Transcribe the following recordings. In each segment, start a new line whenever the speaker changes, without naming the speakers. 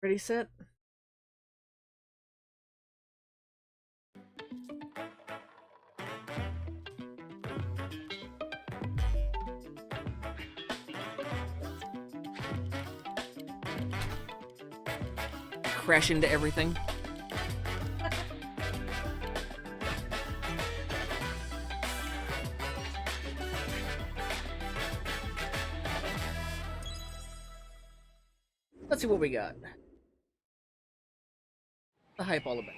Ready, set? Crash into everything. Let's see what we got. The hype all about.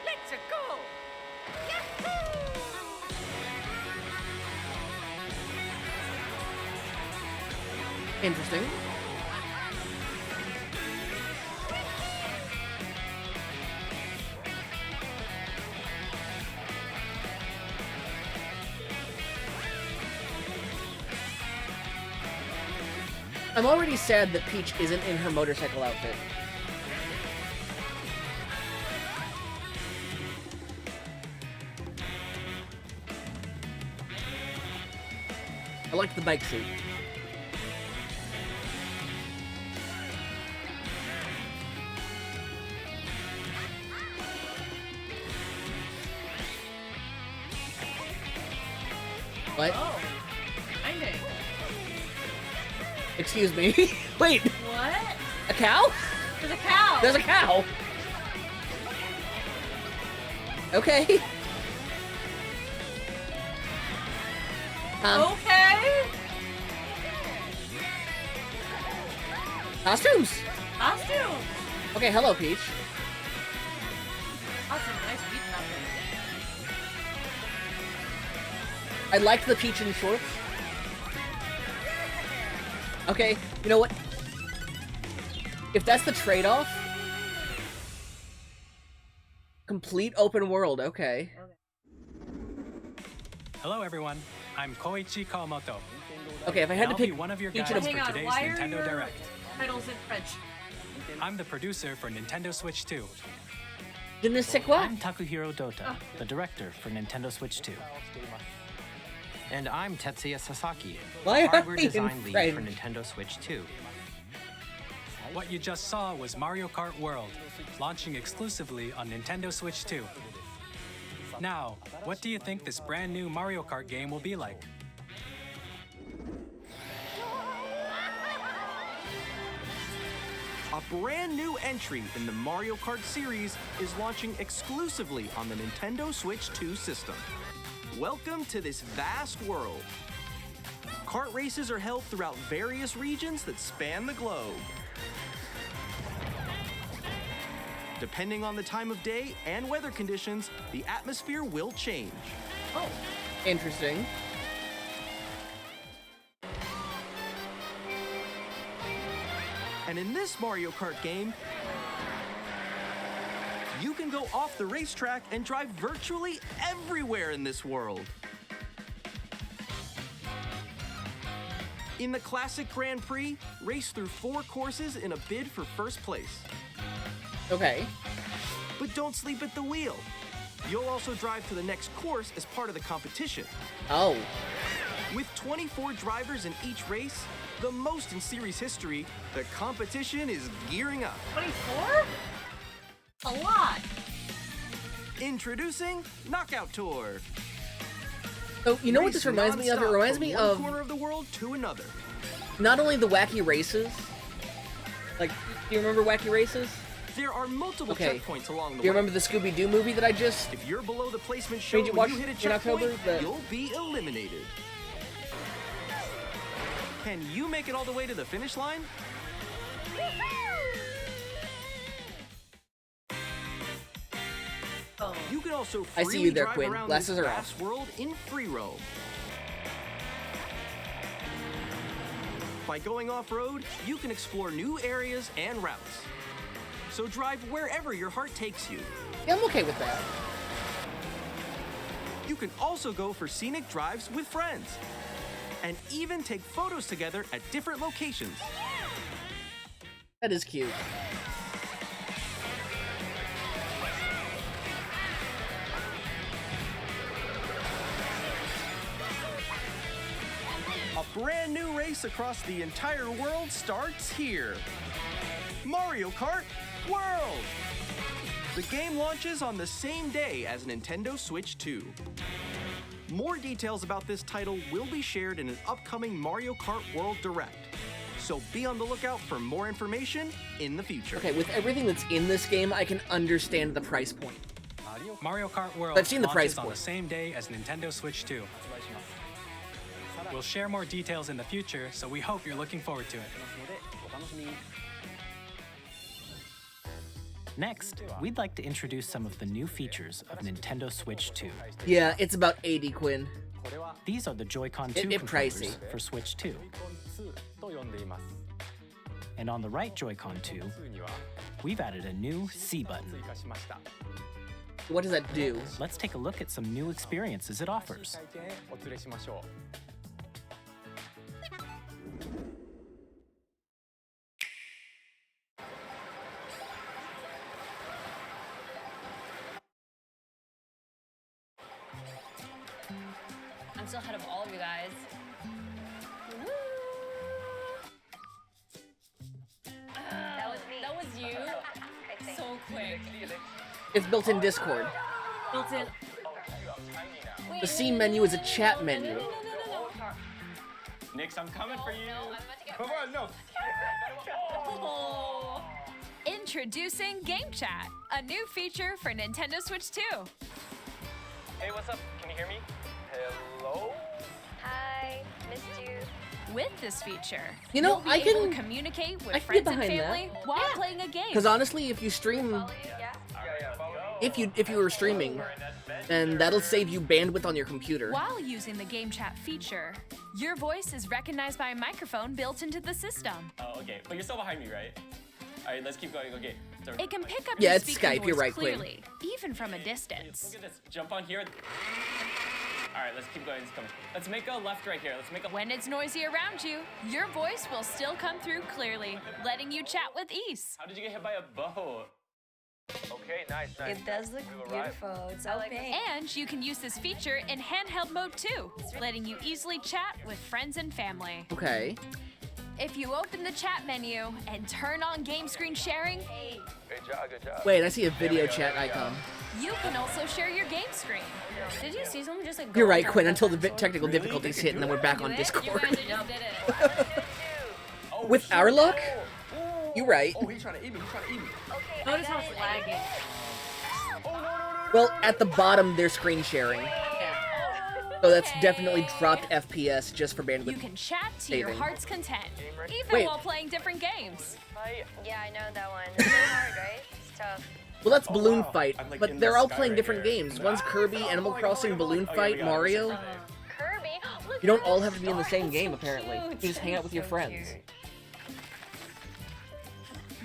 Let's go!
Interesting. I'm already sad that Peach isn't in her motorcycle outfit. I like the bike suit. What?
Oh, Kaede.
Excuse me. Wait,
What?
a cow?
There's a cow!
There's a cow! Okay.
Okay!
Costumes!
Costume!
Okay, hello, Peach.
That's a nice beach outfit.
I like the Peach in shorts. Okay, you know what? If that's the trade-off... Complete open world, okay.
Hello everyone, I'm Koichi Kawamoto.
Okay, if I had to
I'll be
pick
one of your
Peach
guides
and
Hang
for
on,
today's
why are
Nintendo
your
Direct.
titles in French?
I'm the producer for Nintendo Switch 2.
Je ne sais quoi?
I'm Takuhiro Dota, the director for Nintendo Switch 2. And I'm Tetsuya Sasaki,
Why are
hardware
they in
design lead for
French?
Nintendo Switch 2.
What you just saw was Mario Kart World, launching exclusively on Nintendo Switch 2. Now, what do you think this brand new Mario Kart game will be like?
A brand new entry in the Mario Kart series is launching exclusively on the Nintendo Switch 2 system. Welcome to this vast world. Kart races are held throughout various regions that span the globe. Depending on the time of day and weather conditions, the atmosphere will change.
Oh,
Interesting.
And in this Mario Kart game, you can go off the racetrack and drive virtually everywhere in this world. In the classic Grand Prix, race through 4 courses in a bid for first place.
Okay.
But don't sleep at the wheel. You'll also drive to the next course as part of the competition.
Oh.
With 24 drivers in each race, the most in series history, the competition is gearing up.
24? A lot.
Introducing Knockout Tour.
So, you know what this
Race
reminds me of? It
nonstop
reminds
from
me
one
of
corner of the world to another.
not only the wacky races. Like, do you remember wacky races?
There are multiple
Okay.
checkpoints along the
Do you
way.
remember the Scooby-Doo movie that I just...
If you're below the placement show
Made you
when
watch
you hit a
in
checkpoint,
October, the-
you'll be eliminated. Can you make it all the way to the finish line?
Oh.
You can also
I
freely
see you there,
drive
Quinn.
around
Glasses
this
are off.
vast world in free roam. By going off-road, you can explore new areas and routes. So drive wherever your heart takes you.
Yeah, I'm okay with that.
You can also go for scenic drives with friends. And even take photos together at different locations.
That is cute.
brand new race across the entire world starts here. Mario Kart World! The game launches on the same day as Nintendo Switch 2. More details about this title will be shared in an upcoming Mario Kart World Direct, so be on the lookout for more information in the future.
Okay, with everything that's in this game, I can understand the price point.
Mario Kart World
I've seen the price
launches on
point.
the same day as Nintendo Switch 2. We'll share more details in the future, so we hope you're looking forward to it.
Next, we'd like to introduce some of the new features of Nintendo Switch 2.
Yeah, it's about 80, Quinn.
These are the Joy-Con 2
It
controllers
pricey.
for Switch 2. And on the right Joy-Con 2, we've added a new C button.
What does that do?
Let's take a look at some new experiences it offers.
I'm still ahead of all of you guys. That was me. That was you. So quick.
It's built in Discord.
Built in.
The scene menu is a chat menu.
No.
Nix, I'm coming for you.
No, I'm about to get
Come on, no.
Oh.
Introducing Game Chat, a new feature for Nintendo Switch 2.
Hey, what's up? Can you hear me? Hello?
Hi, missed you.
With this feature,
You know,
you'll be
I
able
can-
to communicate with
I can get
friends and
behind that.
family while playing a game.
Because honestly, if you stream,
Follow you, yeah?
if you were streaming, then that'll save you bandwidth on your computer.
While using the Game Chat feature, your voice is recognized by a microphone built into the system.
Oh, okay. But you're still behind me, right? All right, let's keep going. Okay. So,
It can pick up
Yeah,
your
it's
speaking
Skype, you're
voice
right, Quinn.
clearly, even from a distance.
look at this. Jump on here. All right, let's keep going. Let's make a left right here. Let's make a.
When it's noisy around you, your voice will still come through clearly, letting you chat with ease.
How did you get hit by a bow? Okay, nice.
It does look beautiful. It's so pink.
And you can use this feature in handheld mode too, letting you easily chat with friends and family.
Okay.
If you open the chat menu and turn on game screen sharing,
Good job.
Wait, I see a video chat icon.
you can also share your game screen.
Did you see someone just like
You're
go
right,
on
Quinn,
top
until
of
the
that
technical
Really?
difficulties
Did
hit
you
and then we're
do
back
it?
on
You
Discord.
guys just did it.
Oh,
With
shoot.
our luck?
Oh.
You right.
Oh, he's trying to eat me.
Okay,
Notice
I
how
got
it's
it.
lagging.
Well, at the bottom, they're screen sharing. So that's definitely dropped FPS just for
You
bandwidth.
can chat to your
Saving.
heart's content, even
Wait.
while playing different games.
Yeah, I know that one. It's really hard, right? It's tough.
Well, that's Balloon
wow.
Fight,
I'm, like,
but
in
they're
the
all
sky
playing
right
different
here.
games. One's Kirby, Animal Crossing, Balloon
Oh, yeah,
Fight,
we got it.
Mario.
Kirby. Look,
You don't
that
all
is
have to be in the same
so
game, apparently. You
cute.
just hang out with your
So
friends.
cute.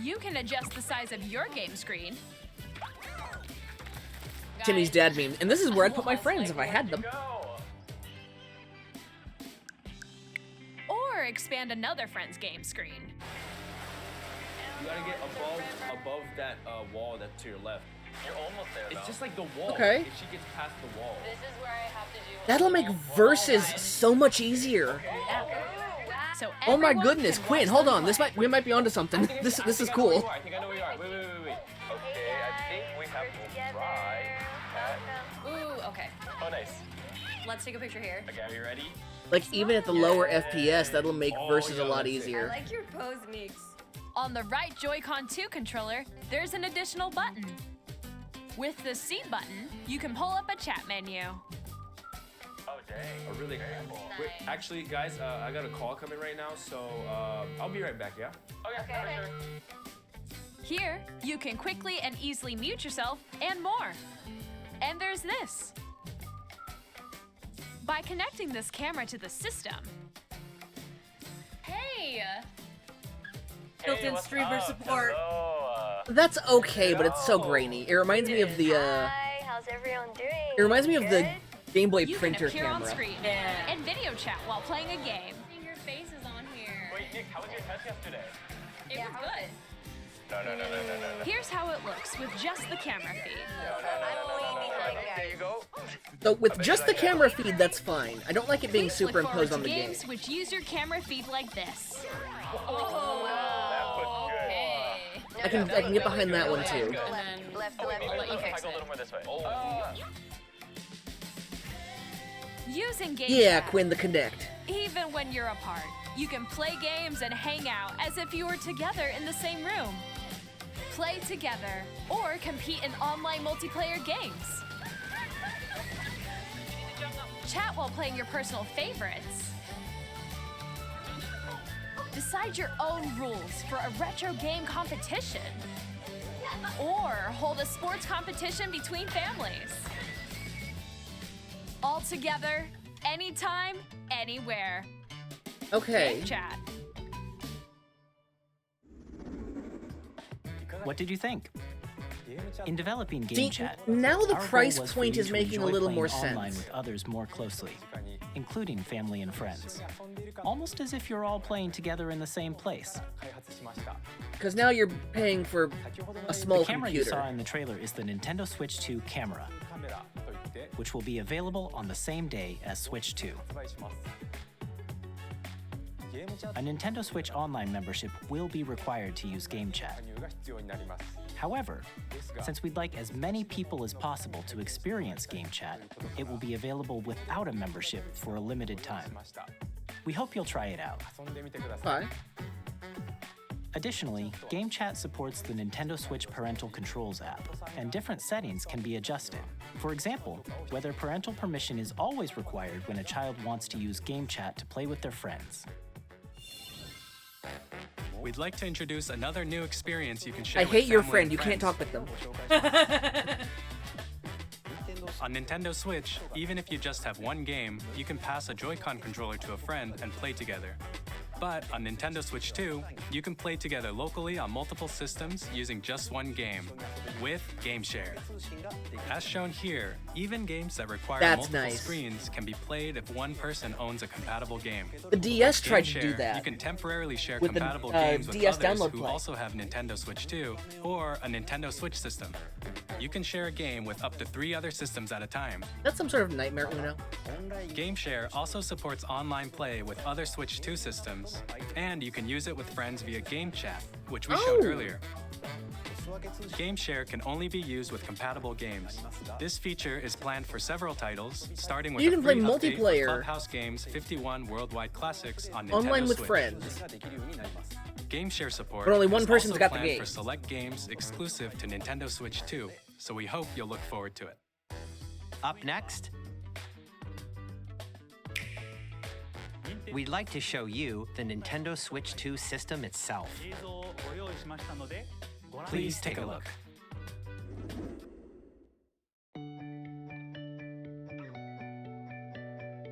You can adjust the size of your game screen.
Timmy's dad meme. And this is where I'd put my friends if I had them.
Or expand another friend's game screen.
You gotta get above that wall that's to your left.
You're almost there,
It's
though.
just like the wall.
Okay.
If she gets past the wall.
This is where I have to do.
That'll make verses so much easier.
So
Oh my
everyone
goodness,
can
Quinn,
watch
hold
them
on.
play.
We might be onto something. This is cool.
I think I know where you are. Wait.
Okay,
I think we have to try that.
Welcome.
Ooh, okay.
Oh, nice.
Let's take a picture here.
Okay, are you ready?
Like even at the lower FPS, that'll make verses a
yeah,
lot
that's it.
easier.
your pose, Mix.
On the right Joy-Con 2 controller, there's an additional button. With the C button, you can pull up a chat menu.
Oh, dang.
A really Wait, actually, guys, I got a call coming right now, so I'll be right back, yeah?
Okay, for sure.
Here, you can quickly and easily mute yourself and more. And there's this. By connecting this camera to the system,
Hey!
Hey,
Built-in
what's
streamer
up?
support.
Hello,
That's okay, but it's so grainy. It reminds me of the
Hi, how's everyone doing?
it reminds me of the
Good?
Game Boy
you can
printer
appear on
camera.
screen
Yeah.
and video chat while playing a game.
Your face is on here.
Wait, Nick, how was your test yesterday?
It was good.
Here's how it looks with just the camera feed.
There you go.
So with just the camera feed, that's fine. I don't like it being
Please look
superimposed
forward
on
to
the game.
games which use your camera feed like this.
I can get behind that one too.
And then I'll let you fix
Go a
it.
little more this way.
Using Game
Yeah,
Chat.
Quinn, the Connect.
Even when you're apart, you can play games and hang out as if you were together in the same room. Play together or compete in online multiplayer games. Chat while playing your personal favorites. Decide your own rules for a retro game competition. Or hold a sports competition between families. All together, anytime, anywhere.
Okay.
Game Chat.
What did you think? In developing Game
See,
Chat,
now the
our goal
price
was for
point
you
is
to
making a
enjoy
little
playing
more
online
sense.
with others more closely, including family and friends. Almost as if you're all playing together in the same place.
Because now you're paying for a small
The camera you saw
computer.
in the trailer is the Nintendo Switch 2 camera, which will be available on the same day as Switch 2. A Nintendo Switch Online membership will be required to use Game Chat. However, since we'd like as many people as possible to experience Game Chat, it will be available without a membership for a limited time. We hope you'll try it out.
Fine.
Additionally, Game Chat supports the Nintendo Switch Parental Controls app, and different settings can be adjusted. For example, whether parental permission is always required when a child wants to use Game Chat to play with their friends.
We'd like to introduce another new experience you can share
I
with
hate your
family
friend.
and
You can't
friends.
talk with them.
On Nintendo Switch, even if you just have one game, you can pass a Joy-Con controller to a friend and play together. But on Nintendo Switch 2, you can play together locally on multiple systems using just one game, with Game Share. As shown here, even games that require
That's
multiple
nice.
screens can be played if one person owns a compatible game.
The DS
Game
tried to
Share,
do that.
You can temporarily share
with the,
compatible games with
DS
others
download
who
play.
also have Nintendo Switch 2 or a Nintendo Switch system. You can share a game with up to 3 other systems at a time.
That's some sort of nightmare, Uno.
GameShare also supports online play with other Switch 2 systems, and you can use it with friends via Game Chat, which we showed earlier. GameShare can only be used with compatible games. This feature is planned for several titles, starting with
You
a
can play
free update for
multiplayer.
Clubhouse Games 51 Worldwide Classics on Nintendo
Online with
Switch.
friends.
GameShare support
But only one
is
person's
also
got the
planned
game.
for select games exclusive to Nintendo Switch 2, so we hope you'll look forward to it.
Up next, we'd like to show you the Nintendo Switch 2 system itself. Please take a look.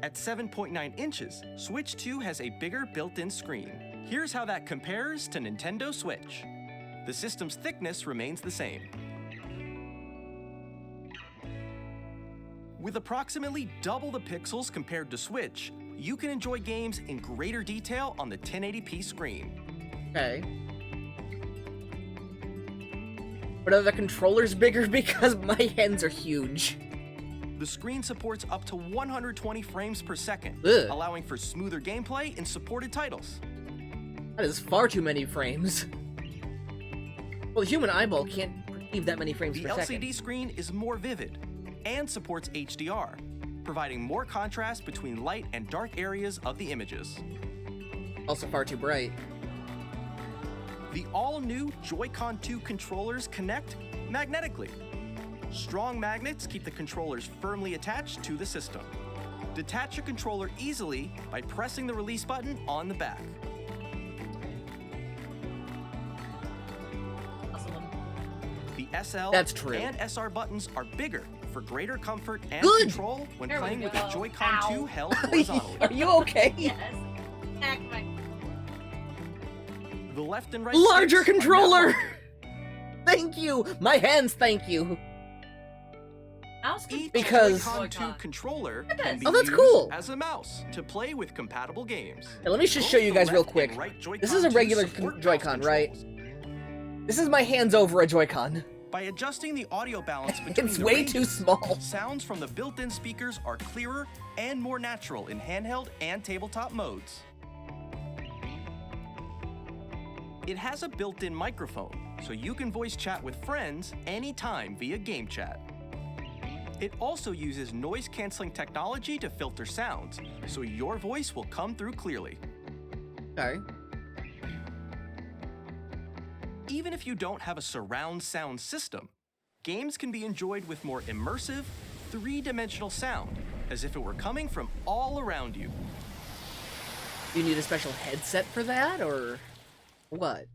At 7.9 inches, Switch 2 has a bigger built-in screen. Here's how that compares to Nintendo Switch. The system's thickness remains the same. With approximately double the pixels compared to Switch, you can enjoy games in greater detail on the 1080p screen.
Okay. But are the controllers bigger? Because my hands are huge.
The screen supports up to 120 frames per second,
Ugh.
allowing for smoother gameplay in supported titles.
That is far too many frames. Well, the human eyeball can't perceive that many frames
The
per second.
LCD screen is more vivid and supports HDR, providing more contrast between light and dark areas of the images.
Also far too bright.
The all-new Joy-Con 2 controllers connect magnetically. Strong magnets keep the controllers firmly attached to the system. Detach your controller easily by pressing the release button on the back. The SL
That's true.
and SR buttons are bigger for greater comfort and
Good.
control when
There we
playing with
go.
a Joy-Con
Ow.
2 held horizontally.
Are you okay?
Yes. Smack my.
The left and right
Larger
sticks are
controller!
now-
Thank you! My hands thank you!
Mouse
Each
Because-
Joy-Con 2 controller can be
Oh, that's
used
cool.
as a mouse to play with compatible games.
Hey, let me just
Both
show you
the
guys real
left
quick.
and right
This is a
Joy-Con 2
regular
support
Joy-Con,
mouse
right?
controls.
This is my hands over a Joy-Con.
By adjusting the audio balance between
It's
the
way
ranges,
too small.
sounds from the built-in speakers are clearer and more natural in handheld and tabletop modes. It has a built-in microphone, so you can voice chat with friends anytime via game chat. It also uses noise-canceling technology to filter sounds, so your voice will come through clearly.
Okay.
Even if you don't have a surround sound system, games can be enjoyed with more immersive, three-dimensional sound, as if it were coming from all around you.
Do you need a special headset for that, or what?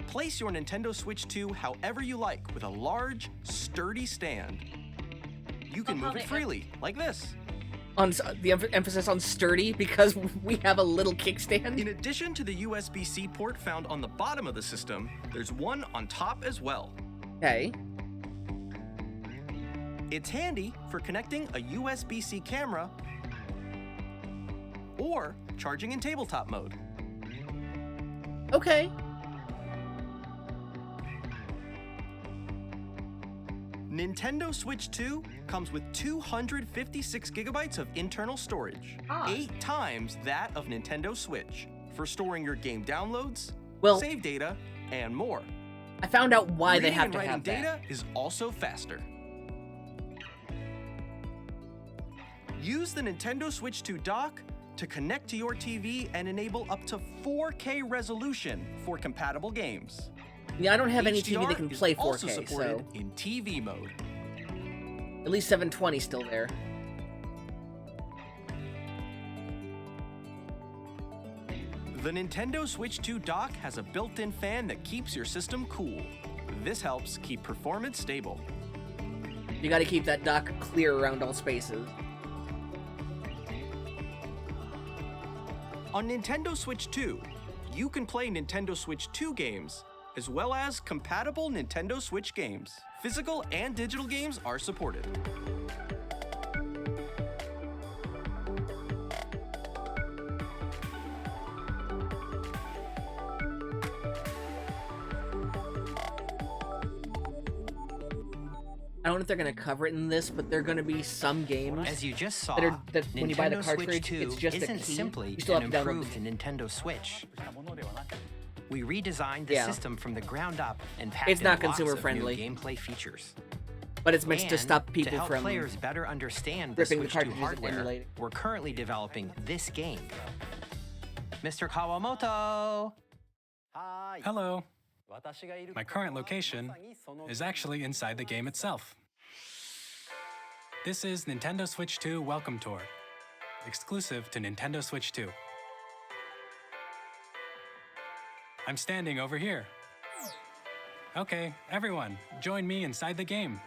Place your Nintendo Switch 2 however you like with a large, sturdy stand. You can move it freely, like this.
On the emphasis on sturdy, because we have a little kickstand?
In addition to the USB-C port found on the bottom of the system, there's one on top as well.
Okay.
It's handy for connecting a USB-C camera or charging in tabletop mode.
Okay.
Nintendo Switch 2 comes with 256 gigabytes of internal storage, 8 times that of Nintendo Switch, for storing your game downloads, save data, and more.
I found out why they
Reading
have
and
to
writing
have
data
that.
is also faster. Use the Nintendo Switch 2 dock to connect to your TV and enable up to 4K resolution for compatible games.
Yeah, I don't have any TV that can
HDR is
play
also
4K,
supported
so
in TV mode.
at least 720 's still there.
The Nintendo Switch 2 dock has a built-in fan that keeps your system cool. This helps keep performance stable.
You gotta keep that dock clear around all spaces.
On Nintendo Switch 2, you can play Nintendo Switch 2 games, as well as compatible Nintendo Switch games. Physical and digital games are supported.
I don't know if they're gonna cover it in this, but there are gonna be some games
As you just saw,
that when you buy the
Nintendo
cartridge,
Switch 2
it's just a
isn't
key.
simply
You still
an
have to download
improved Nintendo Switch. We redesigned the
Yeah.
system from the ground up and packed
It's
in
not
lots of
consumer-friendly.
new gameplay features.
but it's meant to
And
stop people
to help
from
players better understand the
ripping the
Switch 2
cartridges and
hardware,
emulating.
we're currently developing this game. Mr. Kawamoto!
Hello. My current location is actually inside the game itself. This is Nintendo Switch 2 Welcome Tour, exclusive to Nintendo Switch 2. I'm standing over here. Okay, everyone, join me inside the game.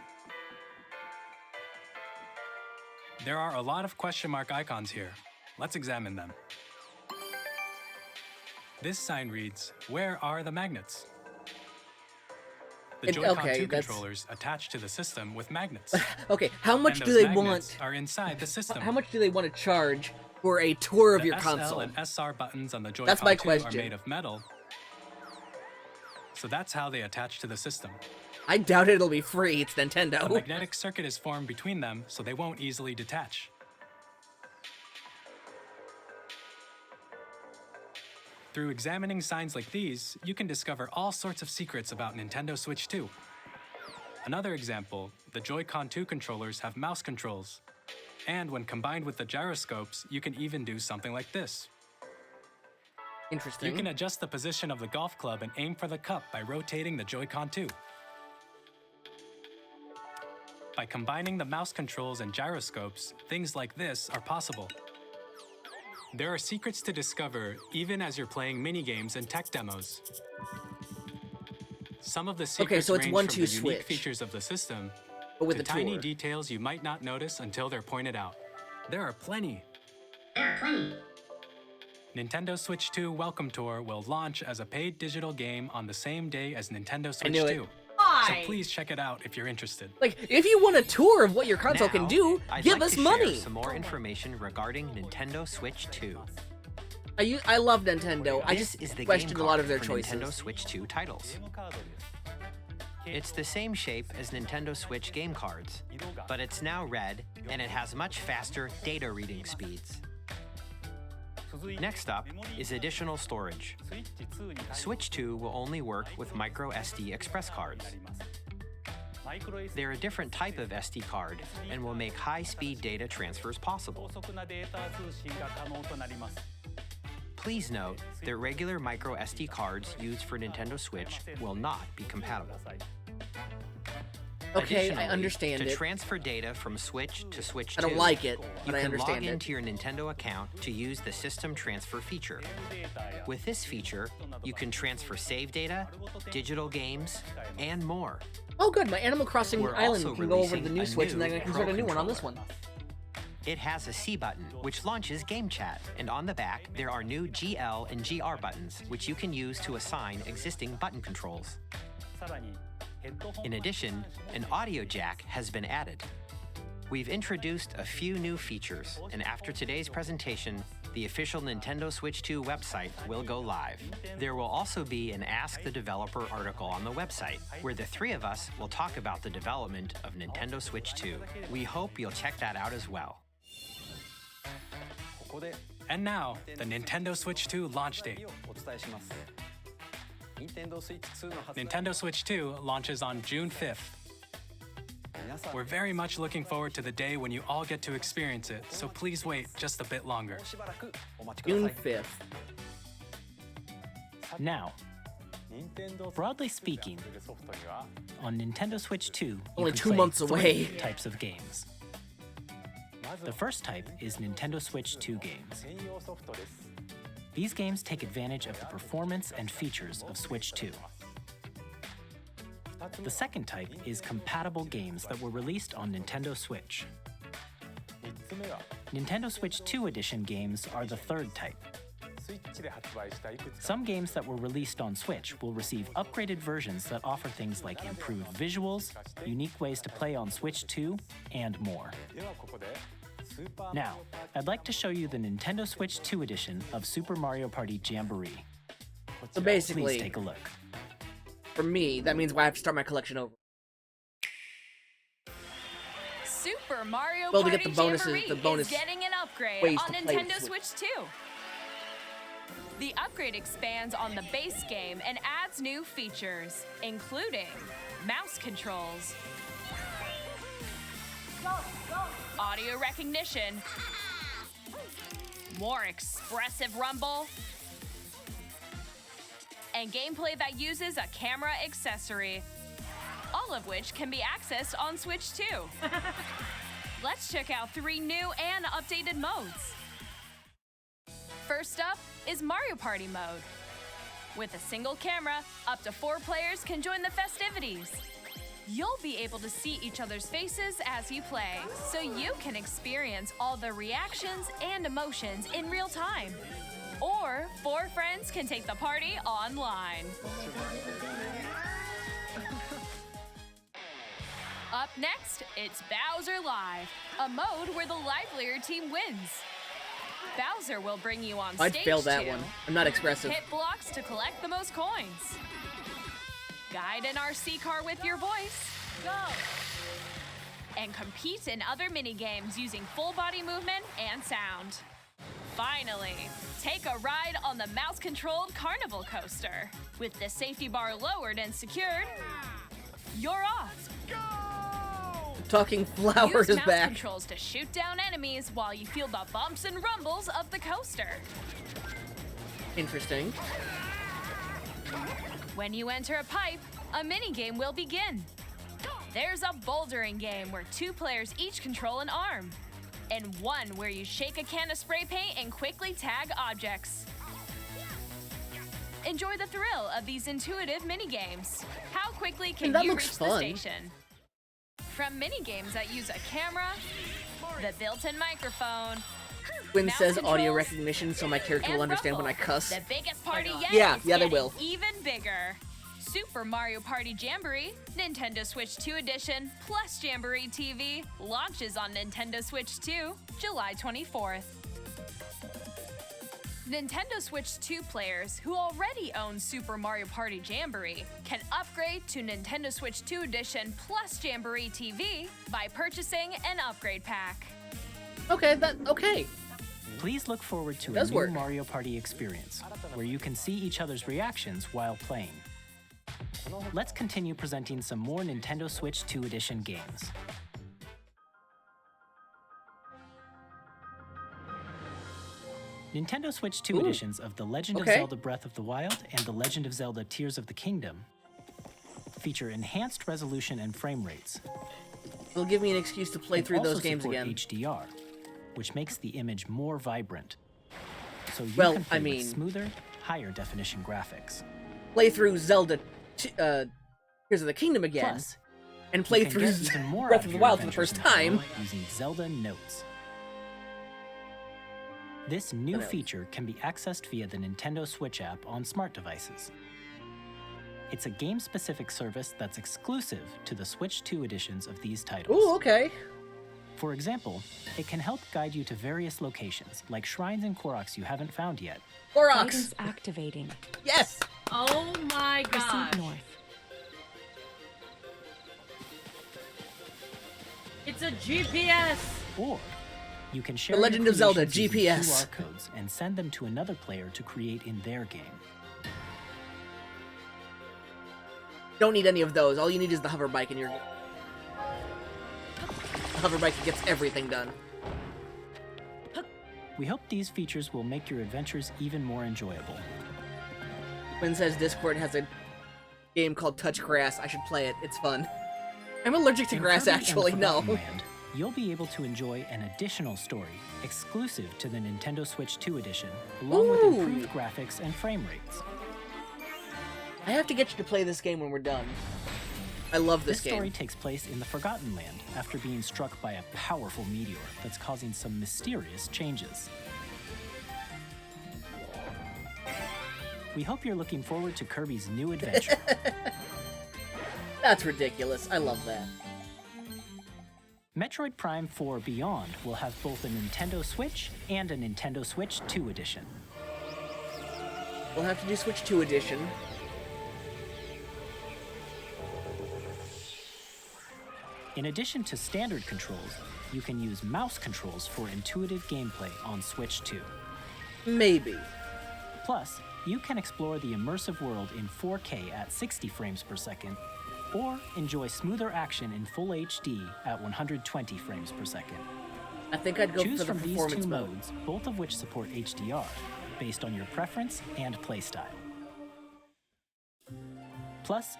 There are a lot of question mark icons here. Let's examine them. This sign reads, "Where are the magnets?" The Joy-Con
okay,
2
that's-
controllers attached to the system with magnets.
Okay, how much
And
do
those
they
magnets
want?
are inside the system.
How much do they want to charge for a tour of
The
your
SL
console?
and SR buttons on the
That's
Joy-Con
my
2 are
question.
made of metal. So that's how they attach to the system.
I doubt it'll be free. It's Nintendo.
A magnetic circuit is formed between them, so they won't easily detach. Through examining signs like these, you can discover all sorts of secrets about Nintendo Switch 2. Another example, the Joy-Con 2 controllers have mouse controls. And when combined with the gyroscopes, you can even do something like this.
Interesting.
You can adjust the position of the golf club and aim for the cup by rotating the Joy-Con 2. By combining the mouse controls and gyroscopes, things like this are possible. There are secrets to discover even as you're playing minigames and tech demos. Some of the secrets
so it's
range
1-2
from the
switch.
unique features of the system
But with
to
a
tiny
tour.
details you might not notice until they're pointed out. There are plenty. Nintendo Switch 2 Welcome Tour will launch as a paid digital game on the same day as Nintendo Switch
knew it.
2. So please check it out if you're interested.
Like, if you want a tour of what your console can do,
I'd
give
like
us
to
money.
share some more information regarding Nintendo Switch 2.
I love Nintendo. I
This
just
is the
questioned
game
a lot of
card
their
for
choices.
Nintendo Switch 2 titles. It's the same shape as Nintendo Switch game cards, but it's now red and it has much faster data reading speeds. Next up is additional storage. Switch 2 will only work with micro SD express cards. They're a different type of SD card and will make high-speed data transfers possible. Please note that regular micro SD cards used for Nintendo Switch will not be compatible.
Okay, I
Additionally,
understand
to
it.
transfer data from Switch to Switch 2,
I don't like it,
you
but I
can
understand
log
it.
into your Nintendo account to use the System Transfer feature. With this feature, you can transfer save data, digital games, and more.
Oh, good. My Animal Crossing
We're
Island
also
can go over to the
releasing
new
a
Switch, and
new
then I can
Pro
start a new one on this
controller.
one.
It has a C button, which launches Game Chat, and on the back, there are new GL and GR buttons, which you can use to assign existing button controls. In addition, an audio jack has been added. We've introduced a few new features, and after today's presentation, the official Nintendo Switch 2 website will go live. There will also be an Ask the Developer article on the website, where the three of us will talk about the development of Nintendo Switch 2. We hope you'll check that out as well.
And now, the Nintendo Switch 2 launch date. Nintendo Switch 2 launches on June 5th. We're very much looking forward to the day when you all get to experience it, so please wait just a bit longer.
June 5th.
Now, broadly speaking, on Nintendo Switch 2, you
Only
can
2
play
months
3
away.
types of games. The first type is Nintendo Switch 2 games. These games take advantage of the performance and features of Switch 2. The second type is compatible games that were released on Nintendo Switch. Nintendo Switch 2 Edition games are the third type. Some games that were released on Switch will receive upgraded versions that offer things like improved visuals, unique ways to play on Switch 2, and more. Now, I'd like to show you the Nintendo Switch 2 edition of Super Mario Party Jamboree.
So basically,
Please take a look.
for me, that means I have to start my collection over.
Super Mario
Well, to
Party
get the bonuses,
Jamboree
the bonus
is getting an upgrade
ways
on
to play with
Nintendo
Switch.
Switch 2. The upgrade expands on the base game and adds new features, including mouse controls, audio recognition, more expressive rumble, and gameplay that uses a camera accessory, all of which can be accessed on Switch 2. Let's check out 3 new and updated modes. First up is Mario Party mode. With a single camera, up to 4 players can join the festivities. You'll be able to see each other's faces as you play, so you can experience all the reactions and emotions in real time. Or 4 friends can take the party online. Up next, it's Bowser Live, a mode where the livelier team wins. Bowser will bring you on
I'd
stage
fail that
2.
one. I'm not expressive.
Hit blocks to collect the most coins. Guide an RC car with your voice. Go! And compete in other mini-games using full body movement and sound. Finally, take a ride on the mouse-controlled carnival coaster. With the safety bar lowered and secured, you're off.
Talking Flower
Use
is
mouse
back.
controls to shoot down enemies while you feel the bumps and rumbles of the coaster.
Interesting.
When you enter a pipe, a mini-game will begin. There's a bouldering game where 2 players each control an arm, and one where you shake a can of spray paint and quickly tag objects. Enjoy the thrill of these intuitive mini-games. How quickly can
that
you
looks
reach
fun.
the station? From mini-games that use a camera, the built-in microphone,
When
mouse
says audio
controls,
recognition, so my character
and
will understand when I
rumble,
cuss.
the biggest party yet
Yeah,
is
yeah, they
getting
will.
even bigger. Super Mario Party Jamboree, Nintendo Switch 2 Edition, plus Jamboree TV launches on Nintendo Switch 2, July 24th. Nintendo Switch 2 players who already own Super Mario Party Jamboree can upgrade to Nintendo Switch 2 Edition plus Jamboree TV by purchasing an upgrade pack.
Okay.
Please look forward to a
Does
new
work.
Mario Party experience, where you can see each other's reactions while playing. Let's continue presenting some more Nintendo Switch 2 Edition games. Nintendo Switch 2 editions of The Legend of Zelda Breath of the Wild and The Legend of Zelda Tears of the Kingdom feature enhanced resolution and frame rates.
It'll give me an excuse to play through those games again.
HDR, which makes the image more vibrant. So you
Well,
can play
I mean,
with smoother, higher definition graphics.
play through Zelda Tears of the Kingdom again,
Plus,
and play
you can
through
get even more
Breath
out
of the
your
Wild for the
adventures
first
in
time.
Zelda using Zelda Notes. This new feature can be accessed via the Nintendo Switch app on smart devices. It's a game-specific service that's exclusive to the Switch 2 editions of these titles.
Ooh, okay.
For example, it can help guide you to various locations, like shrines and Koroks you haven't found yet.
Koroks!
Guidance activating.
Yes!
Oh my
Proceed
gosh.
north.
It's a GPS.
Or you can share
The Legend of Zelda
creations using
GPS.
QR codes and send them to another player to create in their game.
Don't need any of those. All you need is the hover bike and you're good. The hover bike gets everything done.
We hope these features will make your adventures even more enjoyable.
Quinn says Discord has a game called Touch Grass. I should play it. It's fun. I'm allergic to
In
grass,
Kirby and
actually. No.
Forgotten Land, you'll be able to enjoy an additional story exclusive to the Nintendo Switch 2 edition, along with
Ooh.
improved graphics and frame rates.
I have to get you to play this game when we're done. I love this
This story
game.
takes place in the Forgotten Land after being struck by a powerful meteor that's causing some mysterious changes. We hope you're looking forward to Kirby's new adventure.
That's ridiculous. I love that.
Metroid Prime 4 Beyond will have both a Nintendo Switch and a Nintendo Switch 2 edition.
We'll have to do Switch 2 edition.
In addition to standard controls, you can use mouse controls for intuitive gameplay on Switch 2.
Maybe.
Plus, you can explore the immersive world in 4K at 60 frames per second, or enjoy smoother action in Full HD at 120 frames per second.
I think I'd go
Choose
for the
from these
performance
two
mode.
modes, both of which support HDR, based on your preference and playstyle. Plus,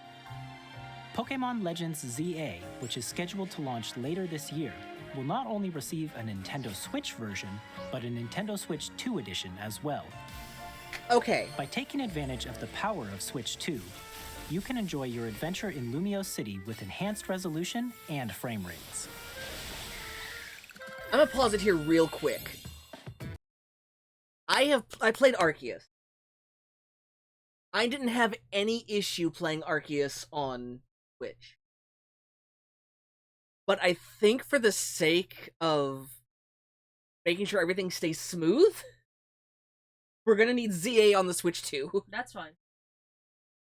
Pokémon Legends ZA, which is scheduled to launch later this year, will not only receive a Nintendo Switch version, but a Nintendo Switch 2 edition as well.
Okay.
By taking advantage of the power of Switch 2, you can enjoy your adventure in Lumio City with enhanced resolution and frame rates.
I'm gonna pause it here real quick. I played Arceus. I didn't have any issue playing Arceus on Switch. But I think for the sake of making sure everything stays smooth, we're gonna need ZA on the Switch too.
That's fine.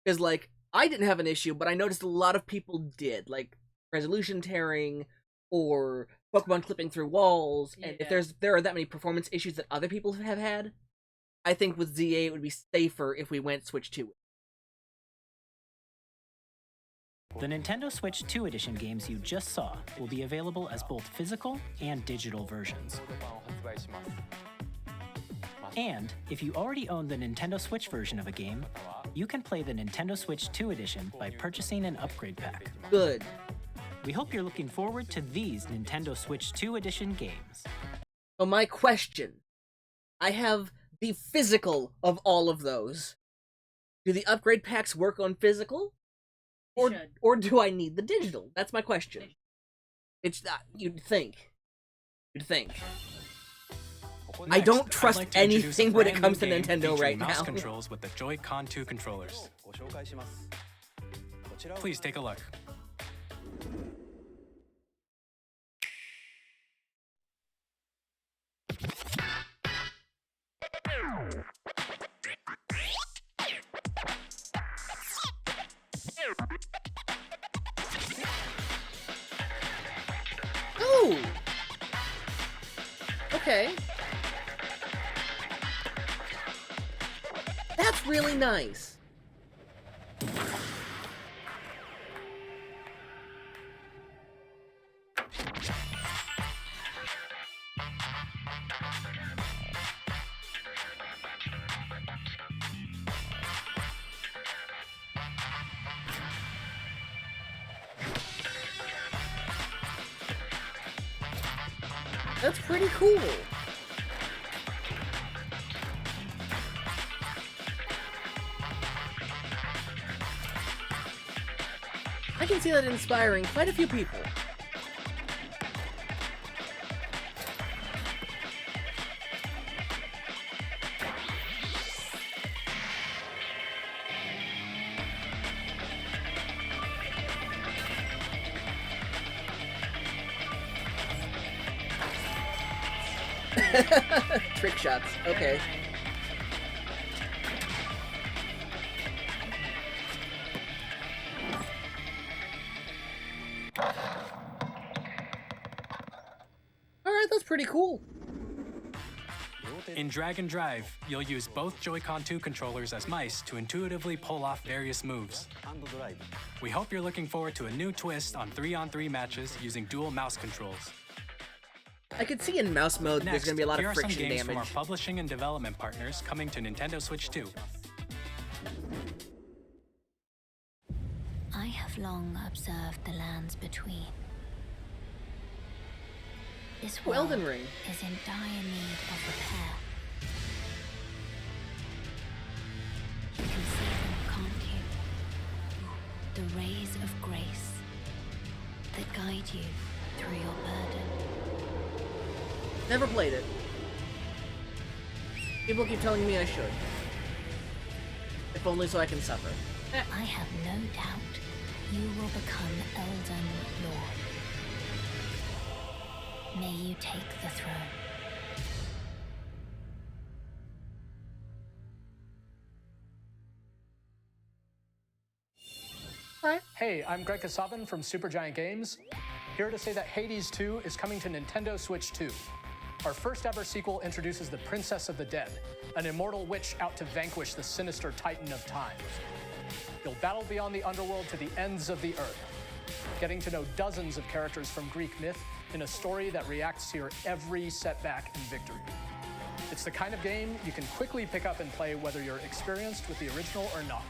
Because, like, I didn't have an issue, but I noticed a lot of people did. Like, resolution tearing, or Pokemon clipping through walls, and if there are that many performance issues that other people have had, I think with ZA it would be safer if we went Switch 2.
The Nintendo Switch 2 edition games you just saw will be available as both physical and digital versions. And if you already own the Nintendo Switch version of a game, you can play the Nintendo Switch 2 edition by purchasing an upgrade pack.
Good.
We hope you're looking forward to these Nintendo Switch 2 edition games.
So my question, I have the physical of all of those. Do the upgrade packs work on physical? Or do I need the digital? That's my question. It's not, you'd think. I don't trust
I'd like to introduce
anything
a
when it
brand
comes
new
to
game
Nintendo
featuring
right
mouse
now.
controls with the Joy-Con 2 controllers. Please take a look.
Ooh! Okay. That's really nice. That's pretty cool. I can see that inspiring quite a few people. Trick shots, okay. Alright, that's pretty cool.
In Drag and Drive, you'll use both Joy-Con 2 controllers as mice to intuitively pull off various moves. We hope you're looking forward to a new twist on 3-on-3 matches using dual mouse controls.
I could see in mouse mode there's
Next,
gonna be a lot
here
of
are some
friction
games from our
damage.
publishing and development partners coming to Nintendo Switch 2.
I have long observed the lands between. This
Oh,
world
Elden Ring.
is in dire need of repair. You can see them, can't you? The rays of grace that guide you through your burden.
Never played it. People keep telling me I should. If only so I can suffer.
I have no doubt you will become Elden Lord. May you take the throne.
Hey, I'm Greg Kasavin from Supergiant Games, here to say that Hades 2 is coming to Nintendo Switch 2. Our first ever sequel introduces the Princess of the Dead, an immortal witch out to vanquish the sinister Titan of Time. You'll battle beyond the underworld to the ends of the earth, getting to know dozens of characters from Greek myth in a story that reacts to your every setback and victory. It's the kind of game you can quickly pick up and play whether you're experienced with the original or not.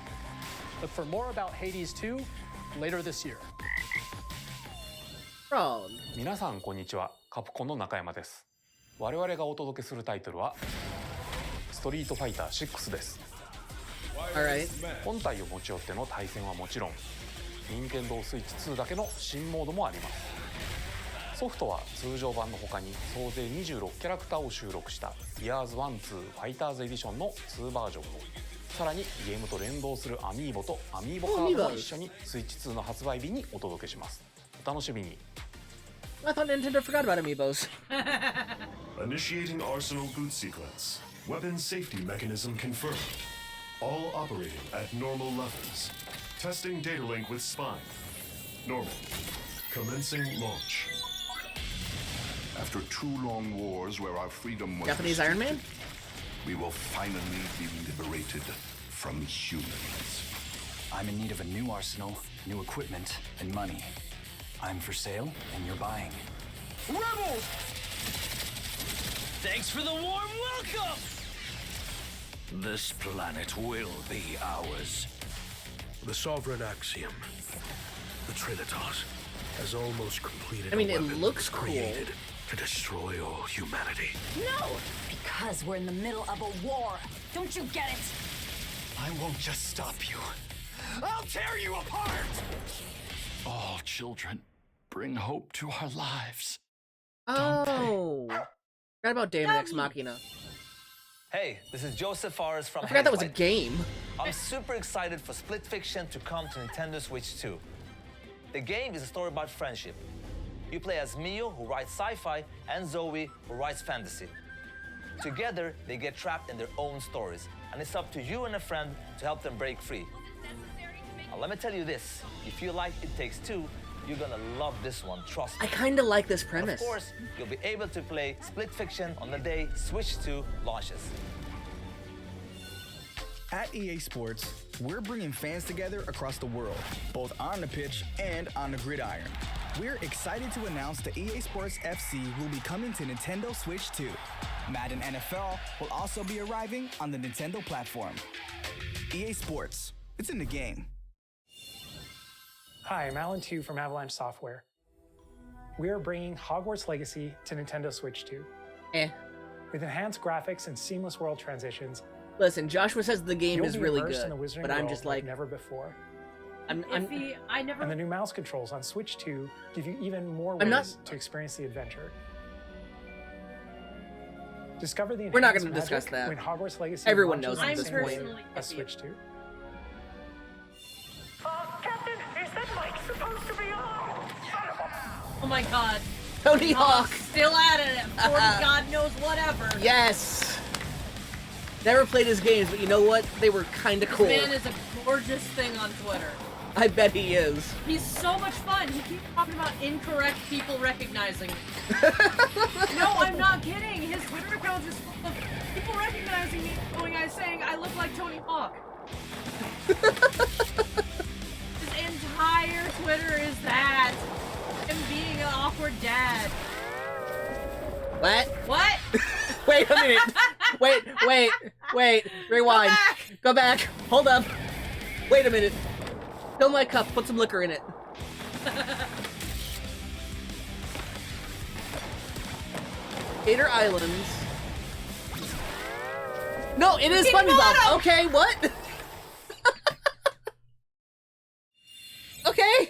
Look for more about Hades 2 later this year.
Frog.
皆さんこんにちは、カプコンの中山です。我々がお届けするタイトルはストリートファイター6です。
Alright.
本体を持ち寄っての対戦はもちろん、任天堂スイッチ2だけの新モードもあります。ソフトは通常版の他に総勢26キャラクターを収録した Years 1-2 ファイターズエディションの2バージョンを、さらにゲームと連動するアミーボとアミーボカードも一緒にスイッチ2の発売日にお届けします。お楽しみに。
I thought Nintendo forgot about amiibos.
Initiating Arsenal boot sequence. Weapon safety mechanism confirmed. All operating at normal levels. Testing data link with spine. Normal. Commencing launch.
After 2 long wars where our freedom was
Japanese Iron Man?
we will finally be liberated from humans.
I'm in need of a new arsenal, new equipment, and money. I'm for sale, and you're buying.
Rebels! Thanks for the warm welcome! This planet will be ours.
The Sovereign Axiom, the Trinitas, has almost completed
I mean,
a
it
weapon
looks cool.
created to destroy all humanity.
No! Because we're in the middle of a war. Don't you get it?
I won't just stop you. I'll tear you apart! All children bring hope to our lives.
Oh. Forgot about Daemon Ex Machina.
Hey, this is Joseph Fares from
I forgot that was a
Hanged
game.
I'm super excited for Split Fiction to come to Nintendo Switch 2. The game is a story about friendship. You play as Mio, who writes sci-fi, and Zoe, who writes fantasy. Together, they get trapped in their own stories, and it's up to you and a friend to help them break free. Now, let me tell you this, if you like It Takes Two, you're gonna love this one, trust me.
I kinda like this premise.
And of course, you'll be able to play Split Fiction on the day Switch 2 launches.
At EA Sports, we're bringing fans together across the world, both on the pitch and on the gridiron. We're excited to announce that EA Sports FC will be coming to Nintendo Switch 2. Madden NFL will also be arriving on the Nintendo platform. EA Sports, it's in the game.
Hi, I'm Alan Tu from Avalanche Software. We are bringing Hogwarts Legacy to Nintendo Switch 2. With enhanced graphics and seamless world transitions.
Listen, Joshua says the game
You'll
is
be
really
immersed
good,
in the Wizarding
but I'm
world
just like
never before.
I'm
And the new mouse controls on Switch 2 give you even more
I'm not-
ways to experience the adventure. Discover the
We're not
enhanced
gonna discuss
magic
that.
when Hogwarts Legacy
Everyone
launches
knows
on
at
the
this
same
point.
day as Switch 2.
Captain, is that mic supposed to be on? Oh my god.
Tony Hawk.
Still at it at 40 god knows whatever.
Yes. Never played his games, but you know what? They were kind of cool.
This man is a gorgeous thing on Twitter.
I bet he is.
He's so much fun. He keeps talking about incorrect people recognizing me. No, I'm not kidding. His Twitter account is full of people recognizing me, saying I look like Tony Hawk. His entire Twitter is that. Him being an awkward dad.
What?
What?
Wait a minute. Wait. Rewind. Go back. Hold up. Wait a minute. Fill my cup. Put some liquor in it. Gator Islands. No, it is SpongeBob. Okay, what? Okay.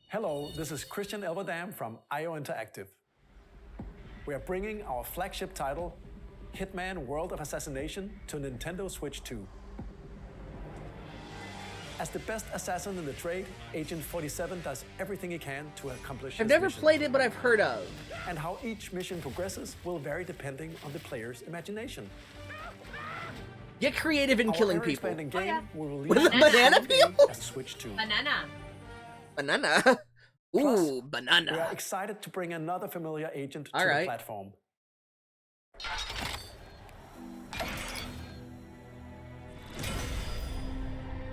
Hello, this is Christian Elverdam from IO Interactive. We are bringing our flagship title, Hitman World of Assassination, to Nintendo Switch 2. As the best assassin in the trade, Agent 47 does everything he can to accomplish
I've
his
never
mission.
played it, but I've heard of.
And how each mission progresses will vary depending on the player's imagination.
Get creative in
Our
killing people.
ever-expanding game will
With
release
a banana peel?
as Switch 2.
Banana.
Banana.
Plus,
Ooh, banana.
We are excited to bring another familiar agent to
All right.
the platform.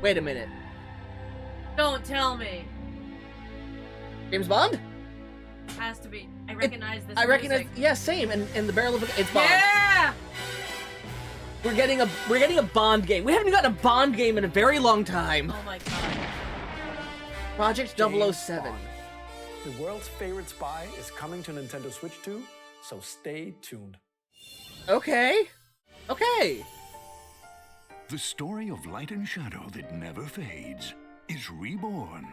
Wait a minute.
Don't tell me.
James Bond?
Has to be. I recognize this
I recognize.
music.
Yeah, same. And the barrel of it's Bond.
Yeah!
We're getting a Bond game. We haven't gotten a Bond game in a very long time.
Oh my god.
Project
James
007.
Bond. The world's favorite spy is coming to Nintendo Switch 2, so stay tuned.
Okay. Okay.
The story of light and shadow that never fades is reborn.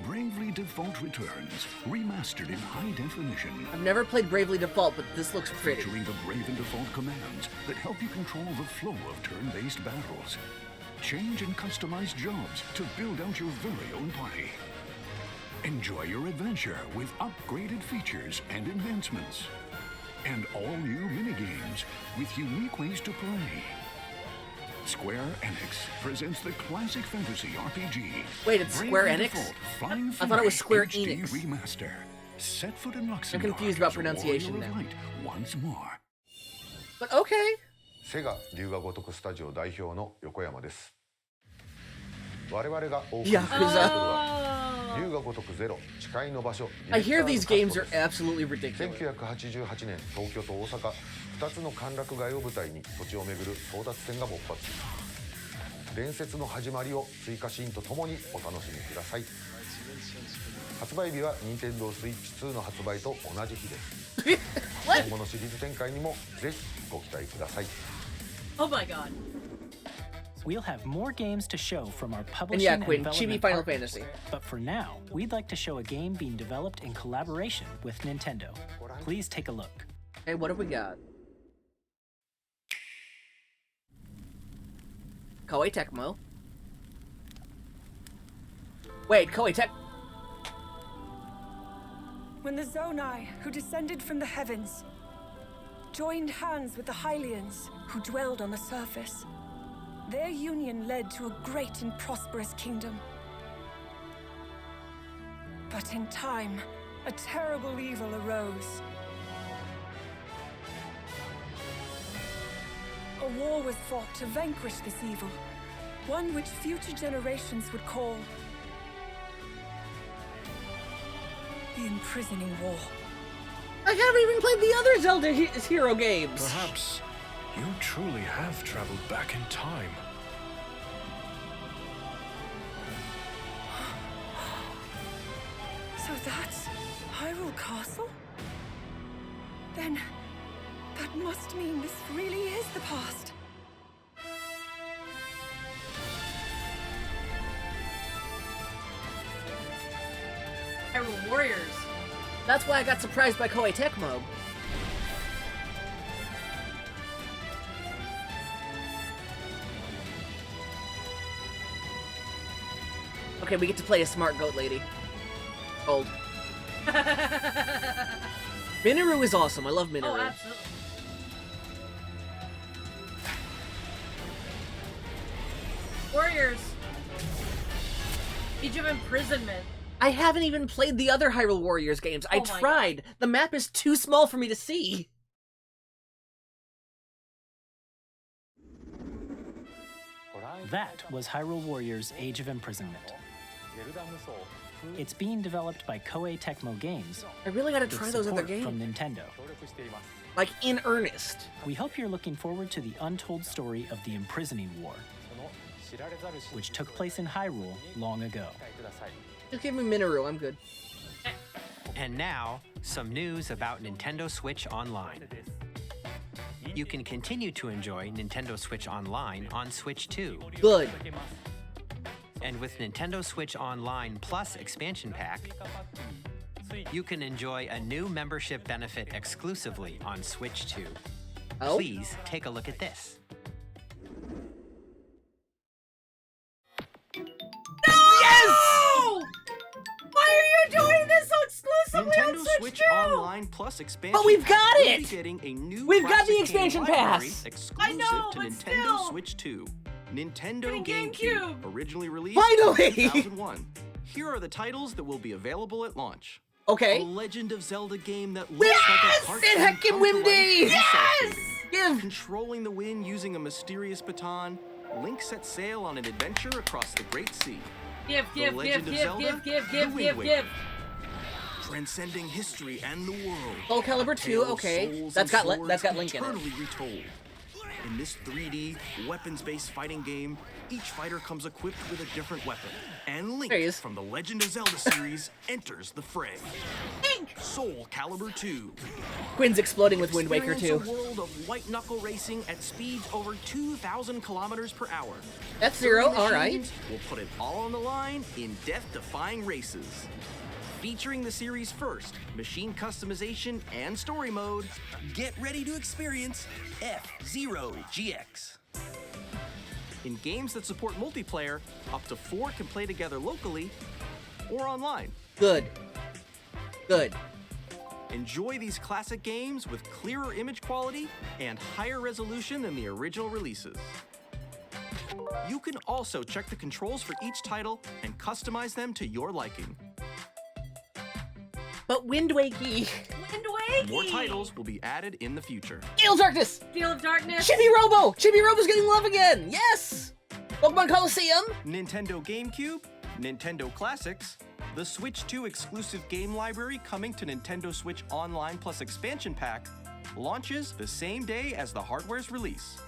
Bravely Default returns, remastered in high definition.
I've never played Bravely Default, but this looks pretty.
Featuring the Brave and Default commands that help you control the flow of turn-based battles. Change and customize jobs to build out your very own party. Enjoy your adventure with upgraded features and enhancements. And all new minigames with unique ways to play. Square Enix presents the classic fantasy RPG.
Wait, it's Square
Bravely
Enix?
Default Flying
I thought it was
Fury
Square
HD
Enix.
Remaster. Set foot in Luxembourg.
I'm confused about
as a
pronunciation
warrior of
now.
light once more.
But okay.
セガ龍が如くスタジオ代表の横山です。我々がお送りするタイトルは龍が如くゼロ誓いの場所。
I hear these games are absolutely ridiculous.
1988年東京と大阪2つの歓楽街を舞台に土地を巡る争奪戦が勃発。伝説の始まりを追加シーンとともにお楽しみください。発売日は任天堂スイッチ2の発売と同じ日です。今後のシリーズ展開にもぜひご期待ください。
Oh my god.
We'll have more games to show from our publishing
And yeah,
and
Quinn,
development
Chibi Final
partners.
Fantasy.
But for now, we'd like to show a game being developed in collaboration with Nintendo. Please take a look.
Hey, what have we got? Koei Tecmo. Wait, Koei Tec...
When the Zonai, who descended from the heavens, joined hands with the Hylians, who dwelled on the surface, their union led to a great and prosperous kingdom. But in time, a terrible evil arose. A war was fought to vanquish this evil, one which future generations would call the Imprisoning War.
I haven't even played the other Zelda hero games.
Perhaps you truly have traveled back in time.
So that's Hyrule Castle? Then that must mean this really is the past.
Hyrule Warriors.
That's why I got surprised by Koei Tecmo. Okay, we get to play a smart goat lady. Old. Minoru is awesome. I love Minoru.
Oh, absolutely. Warriors. Age of Imprisonment.
I haven't even played the other Hyrule Warriors games. I
Oh my
tried. The map is too small for me to see.
That was Hyrule Warriors Age of Imprisonment. It's being developed by Koei Tecmo Games.
I really gotta
with
try those other
support
games.
from Nintendo.
Like, in earnest.
We hope you're looking forward to the untold story of the Imprisoning War, which took place in Hyrule long ago.
Just give me Minoru, I'm good.
And now, some news about Nintendo Switch Online. You can continue to enjoy Nintendo Switch Online on Switch 2.
Good.
And with Nintendo Switch Online Plus expansion pack, you can enjoy a new membership benefit exclusively on Switch 2.
Oh?
Please take a look at this.
Yes! Why are you doing this so exclusively on
Nintendo
Switch
Switch
2?
Online Plus expansion.
But we've
pack
got
will
it!
Be getting a new
We've got the
classic game
expansion
library
pass!
exclusive
I know,
to
but
Nintendo
still.
Switch 2. Nintendo
Getting
GameCube.
GameCube.
Originally released
Finally!
in 2001. Here are the titles that will be available at launch.
Okay.
A Legend of Zelda game that looks
Yes!
like a cartoon
It heckin'
come to life
windy!
and
Yes!
cel-shaded. Controlling the wind using a mysterious baton, Link sets sail on an adventure across the Great Sea.
Give,
The
give,
Legend
give,
of
give,
Zelda,
give, give,
The
give,
Wind
give,
Waker.
give.
Transcending history and the world.
Soul Calibur
A
2,
tale of
okay.
souls
That's
and
got
swords
Link in it.
eternally retold. In this 3D, weapons-based fighting game, each fighter comes equipped with a different weapon. And Link from the Legend of Zelda series enters the fray.
Link!
Soul Calibur 2.
Quinn's exploding with Wind Waker
Experience
2.
a world of white-knuckle racing at speeds over 2,000 kilometers per hour.
F-Zero,
Three
alright.
machines will put it all on the line in death-defying races. Featuring the series' first machine customization and story mode, get ready to experience F-Zero GX. In games that support multiplayer, up to 4 can play together locally or online.
Good. Good.
Enjoy these classic games with clearer image quality and higher resolution than the original releases. You can also check the controls for each title and customize them to your liking.
But Wind Wakey.
Wind Wakey.
More titles will be added in the future.
Gale of Darkness!
Gale of Darkness.
Chibi Robo! Chibi Robo's getting love again! Yes! Pokemon Coliseum!
Nintendo GameCube, Nintendo Classics, the Switch 2 exclusive game library coming to Nintendo Switch Online Plus expansion pack launches the same day as the hardware's release.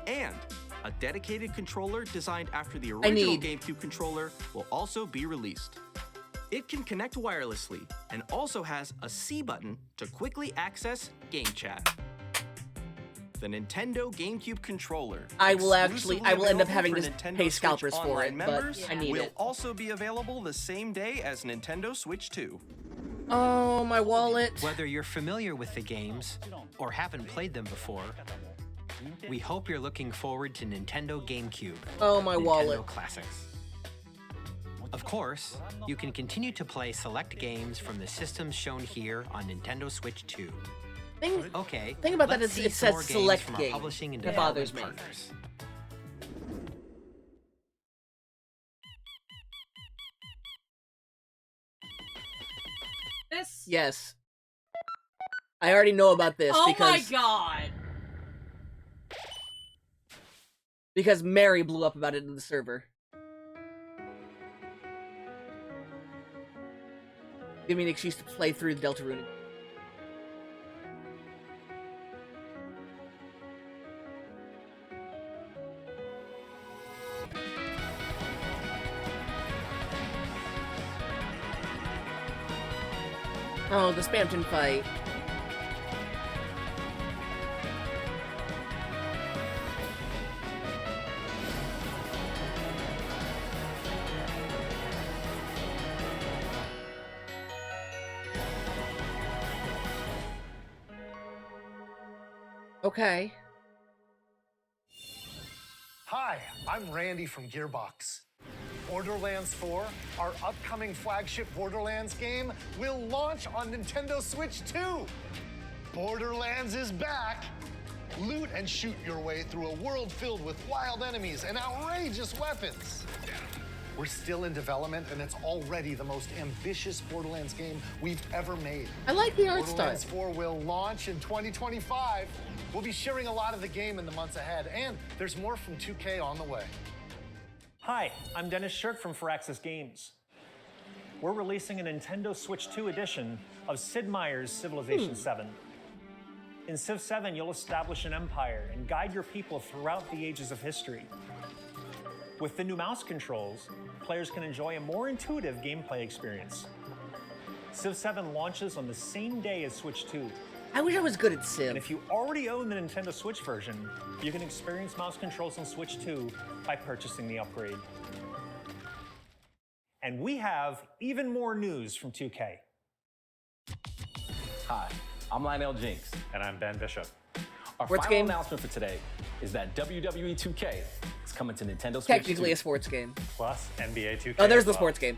And a dedicated controller designed after the original GameCube controller will also be released. It can connect wirelessly and also has a C button to quickly access Game Chat. The Nintendo GameCube controller.
I will end up
exclusively
having
available
to
for Nintendo
pay
Switch
scalpers for
Online
it, but
members
I need
will
it.
also be available the same day as Nintendo Switch 2.
Oh, my wallet.
Whether you're familiar with the games or haven't played them before, We hope you're looking forward to Nintendo GameCube.
Oh, my
Nintendo
wallet.
Classics. Of course, you can continue to play select games from the systems shown here on Nintendo Switch 2. Okay,
thing about that
let's
is
see
it
some
says
more games
select
from
game.
our publishing and
That
development
bothers me.
partners.
This?
Yes. I already know about this
Oh
because
my god!
because Mary blew up about it in the server. Give me an excuse to play through the Deltarune. Oh, the Spamton fight. Okay.
Hi, I'm Randy from Gearbox. Borderlands 4, our upcoming flagship Borderlands game, will launch on Nintendo Switch 2. Borderlands is back. Loot and shoot your way through a world filled with wild enemies and outrageous weapons. We're still in development, and it's already the most ambitious Borderlands game we've ever made.
I like the art
Borderlands
style.
4 will launch in 2025. We'll be sharing a lot of the game in the months ahead, and there's more from 2K on the way.
Hi, I'm Dennis Shirk from Firaxis Games. We're releasing a Nintendo Switch 2 edition of Sid Meier's Civilization 7. In Civ 7, you'll establish an empire and guide your people throughout the ages of history. With the new mouse controls, players can enjoy a more intuitive gameplay experience. Civ 7 launches on the same day as Switch 2.
I wish I was good at Civ.
And if you already own the Nintendo Switch version, you can experience mouse controls on Switch 2 by purchasing the upgrade. And we have even more news from 2K.
Hi, I'm Lionel Jinks.
And I'm Ben Bishop.
Our
Sports
final
game?
announcement for today is that WWE 2K is coming to Nintendo Switch
Technically
2.
a sports game.
Plus NBA 2K.
Oh, there's
as
the
well.
sports game.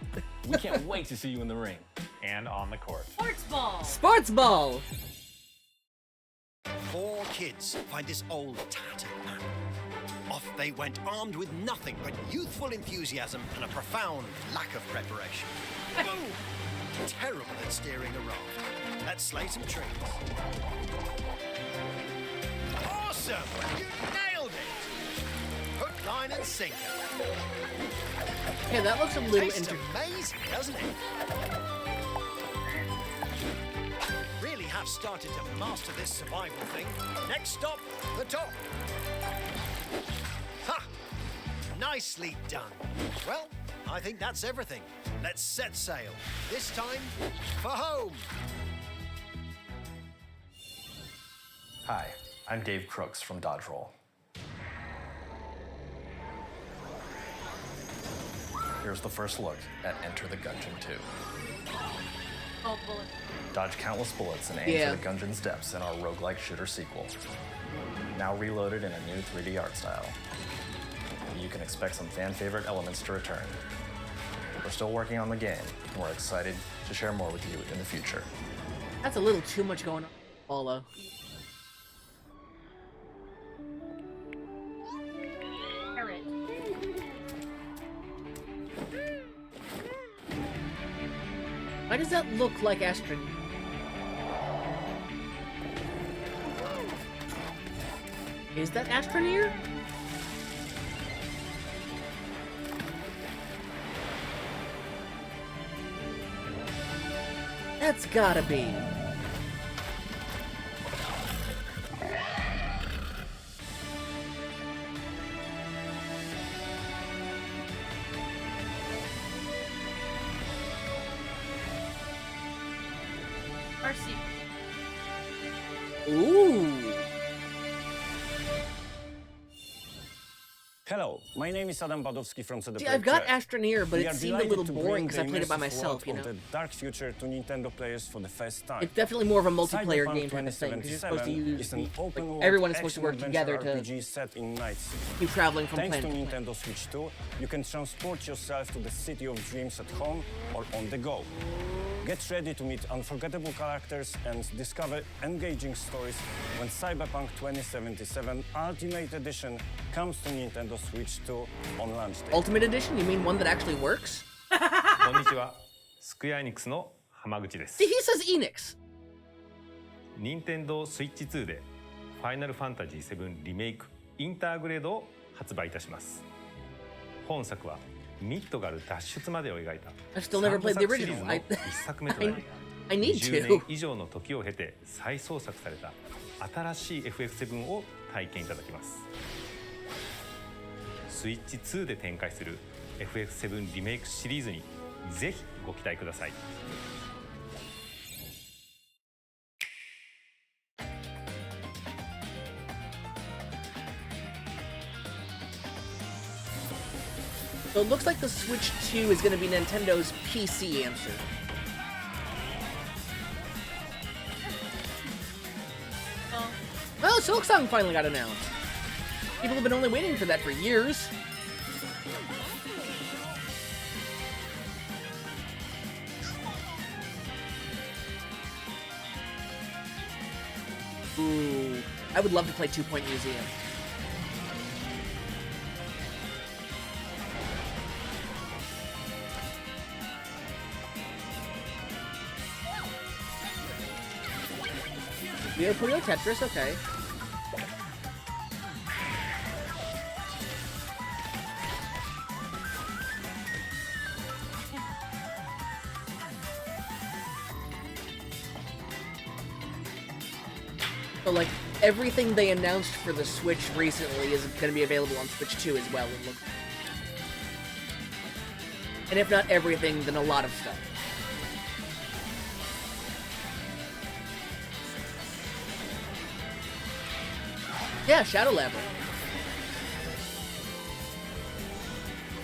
We can't wait to see you in the ring.
And on the court.
Sports ball!
Sports ball!
4 kids find this old tattered map. Off they went armed with nothing but youthful enthusiasm and a profound lack of preparation. Boom! Terrible at steering a raft. Let's slay some trees. Awesome! You nailed it! Hook, line, and sinker.
Okay, that looks a little
Tastes amazing, doesn't it? Really have started to master this survival thing. Next stop, the top. Ha! Nicely done. Well, I think that's everything. Let's set sail. This time, for home.
Hi, I'm Dave Crooks from Dodge Roll. Here's the first look at Enter the Gungeon 2.
Oh, bullet.
Dodge countless bullets and aim
Yeah.
for the Gungeon's depths in our roguelike shooter sequel. Now reloaded in a new 3D art style. You can expect some fan-favorite elements to return. We're still working on the game, and we're excited to share more with you in the future.
That's a little too much going on. Follow.
Parrot.
Why does that look like Astrid? Is that Astroneer? That's gotta be.
Mercy.
Ooh.
Hello, my name is Adam Badowski from CD Projekt.
See, I've got
Red.
Astroneer, but
We
it
are
seemed a little
delighted to
boring
bring
because I
the
played it by
immersive
myself, you
world
know?
of the dark future to Nintendo players for the first time.
It's definitely more of a multiplayer
Cyberpunk
game type of thing, because you're supposed to
2077
use
is an open-world
everyone is supposed to work
action-adventure
together to
RPG set in Night City.
keep traveling from
Thanks
planet
to
to planet.
Nintendo Switch 2, you can transport yourself to the city of dreams at home or on the go. Get ready to meet unforgettable characters and discover engaging stories when Cyberpunk 2077 Ultimate Edition comes to Nintendo Switch 2 on launch day.
Ultimate Edition? You mean one that actually works?
こんにちは。スクエアエニックスの浜口です。
See, he says Enix.
任天堂スイッチ2でファイナルファンタジー7リメイクインターグレードを発売いたします。本作はミッドガル脱出までを描いた
I've still never played the
三部作シリー
original.
ズの一作目となり
I need
20
to.
年以上の時を経て再創作された新しい FF7 を体験いただきます。スイッチ2で展開する FF7 リメイクシリーズにぜひご期待ください。
So it looks like the Switch 2 is going to be Nintendo's PC answer. Oh, Silksong finally got announced. People have been only waiting for that for years. Ooh, I would love to play 2 Point Museum. Puyo Tetris, okay. So, like, everything they announced for the Switch recently is going to be available on Switch 2 as well. And if not everything, then a lot of stuff. Yeah, Shadow Labyrinth.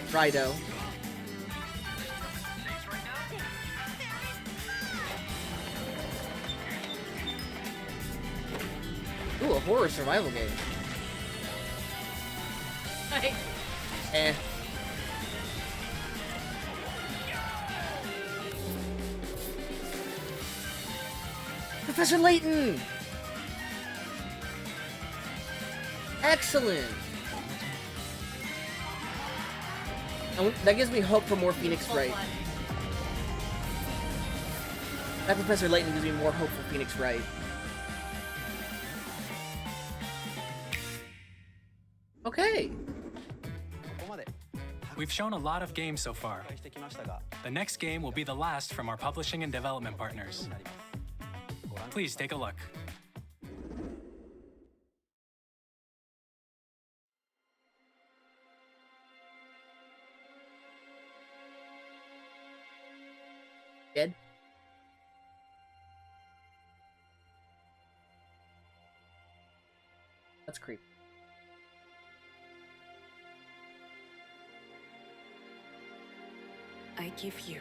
Rido. Ooh, a horror survival game.
Hey.
Eh. Professor Layton! Excellent! That gives me hope for more Phoenix Wright. That Professor Layton gives me more hope for Phoenix Wright. Okay.
We've shown a lot of games so far. The next game will be the last from our publishing and development partners. Please take a look.
Dead? That's creepy.
I give you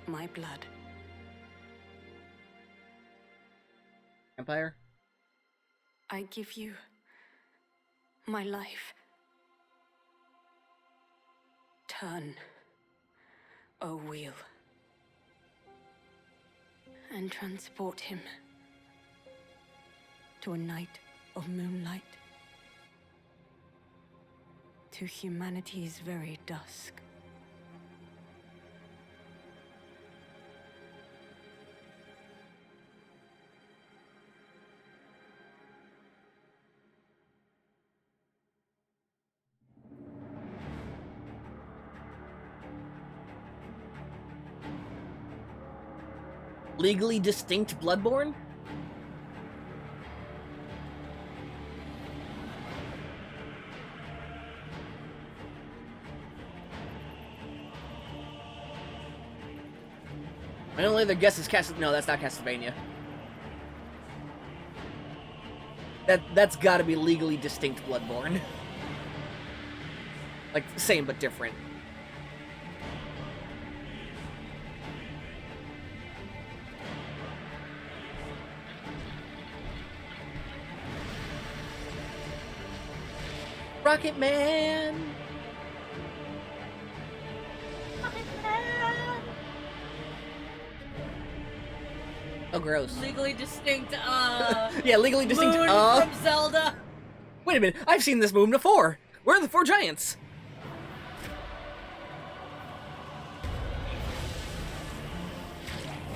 my blood.
Empire?
I give you my life. Turn, O wheel, and transport him to a night of moonlight, to humanity's very dusk.
Legally distinct Bloodborne? My only other guess is No, that's not Castlevania. That's got to be legally distinct Bloodborne. Like same but different. Rocket Man. Oh, gross.
Legally distinct,
yeah, legally distinct,
moon from Zelda.
Wait a minute, I've seen this moon before. Where are the four giants?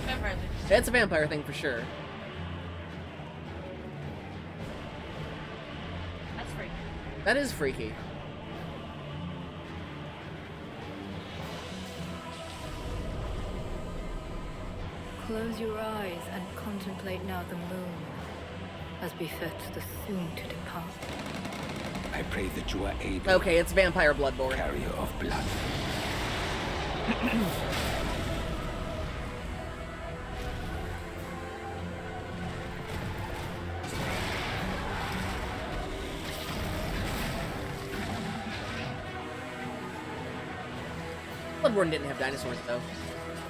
Vampire thing.
It's a vampire thing for sure.
That's freaky.
That is freaky.
Close your eyes and contemplate now the moon, as befits the soon to depart.
I pray that you are able.
Okay, it's vampire Bloodborne.
Carrier of blood.
Bloodborne didn't have dinosaurs though,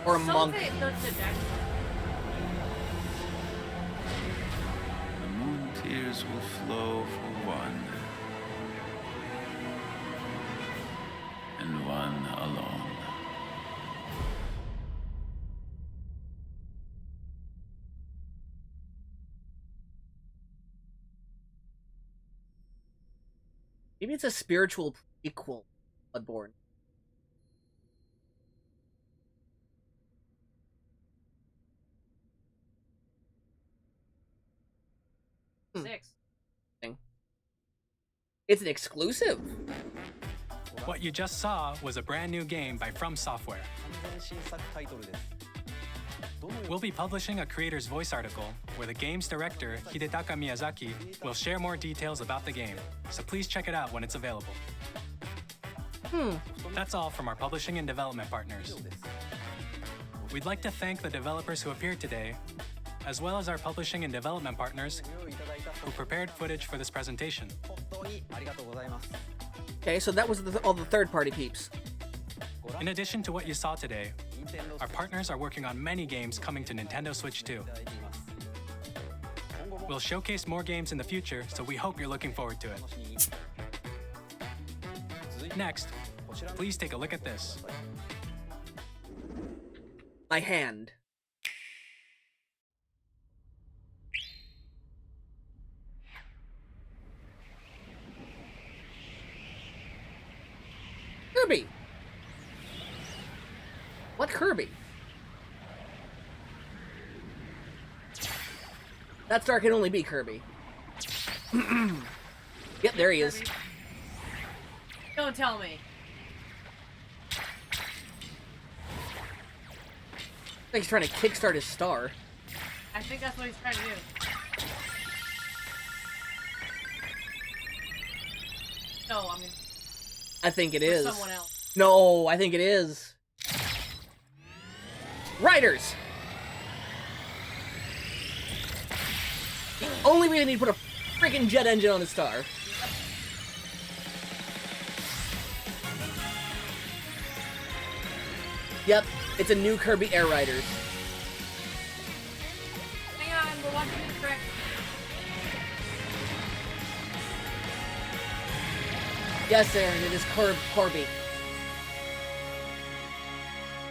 or a monk.
The moon tears will flow for one, and one alone.
Maybe it's a spiritual prequel, Bloodborne.
Six.
It's an exclusive.
What you just saw was a brand new game by From Software. We'll be publishing a creator's voice article where the game's director, Hidetaka Miyazaki, will share more details about the game, so please check it out when it's available. That's all from our publishing and development partners. We'd like to thank the developers who appeared today, as well as our publishing and development partners who prepared footage for this presentation.
Okay, so that was all the third-party peeps.
In addition to what you saw today, our partners are working on many games coming to Nintendo Switch 2. We'll showcase more games in the future, so we hope you're looking forward to it. Next, please take a look at this.
My hand. Kirby! What Kirby? That star can only be Kirby. Yep, there he is.
Don't tell me.
He's trying to kickstart his star.
I think that's what he's trying to do. No, I mean...
I think it is.
Someone else.
No, I think it is. Riders! The only reason he'd put a freaking jet engine on his star. Yep, it's a new Kirby Air Riders.
Hang on, we're watching the trick.
Yes, Aaron, it is Corby.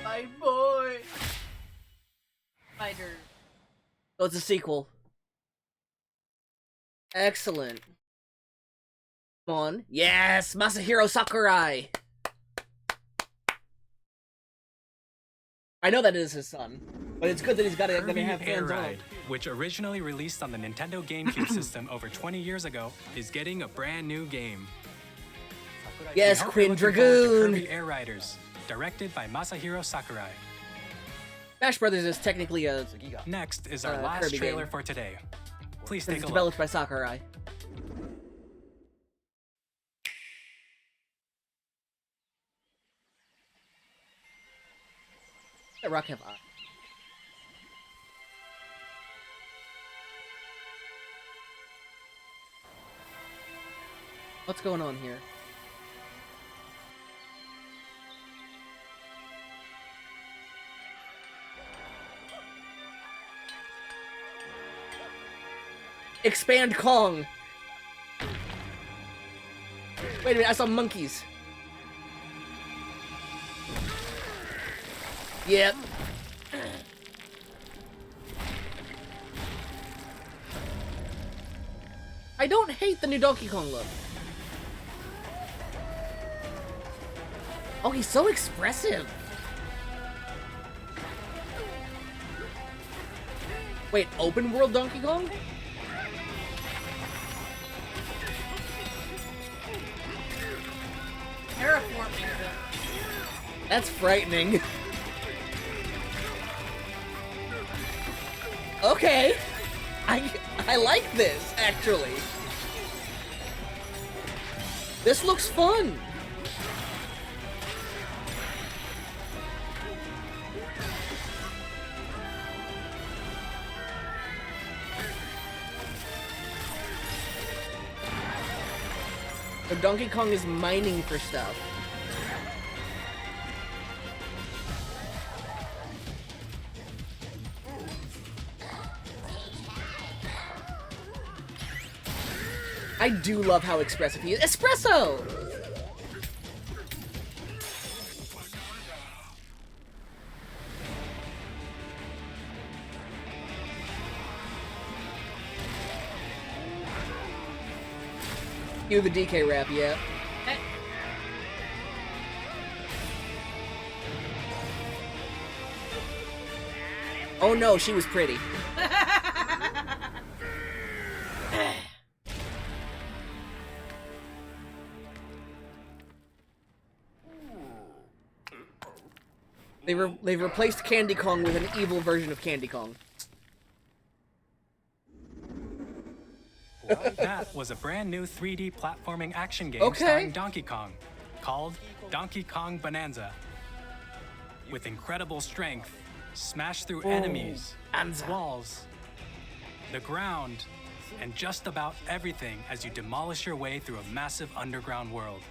My boy. Spider.
So it's a sequel. Excellent. Come on. Yes! Masahiro Sakurai! I know that is his son, but it's good that he's gonna have
Air
hands on.
Ride, which originally released on the Nintendo GameCube system over 20 years ago, is getting a brand new game.
Yes,
We hope
Queen
you're looking forward to
Dragoon!
Kirby Air Riders, directed by Masahiro Sakurai.
Smash Brothers is technically a...
Next is our last
Kirby
trailer
game.
for today. Please
It's
take a look.
developed by Sakurai. That rock have eyes. What's going on here? Expand Kong! Wait a minute, I saw monkeys. Yep. I don't hate the new Donkey Kong look. Oh, he's so expressive. Wait, open world Donkey Kong?
Terraforming them.
That's frightening. Okay. I like this, actually. This looks fun. So Donkey Kong is mining for stuff. I do love how expressive he is. Espresso! Cue the DK rap, yeah. Oh no, she was pretty. They've replaced Candy Kong with an evil version of Candy Kong.
That was a brand new 3D platforming action game
Okay.
starring Donkey Kong, called Donkey Kong Bonanza. With incredible strength, smash through enemies, walls, the ground, and just about everything as you demolish your way through a massive underground world.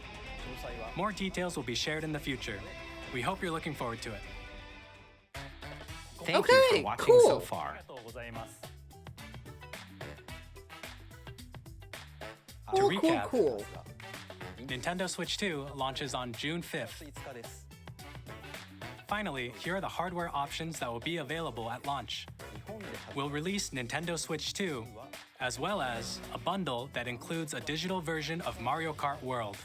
More details will be shared in the future. We hope you're looking forward to it.
Thank you for watching so far.
To recap,
cool.
Nintendo Switch 2 launches on June 5th. Finally, here are the hardware options that will be available at launch. We'll release Nintendo Switch 2, as well as a bundle that includes a digital version of Mario Kart World.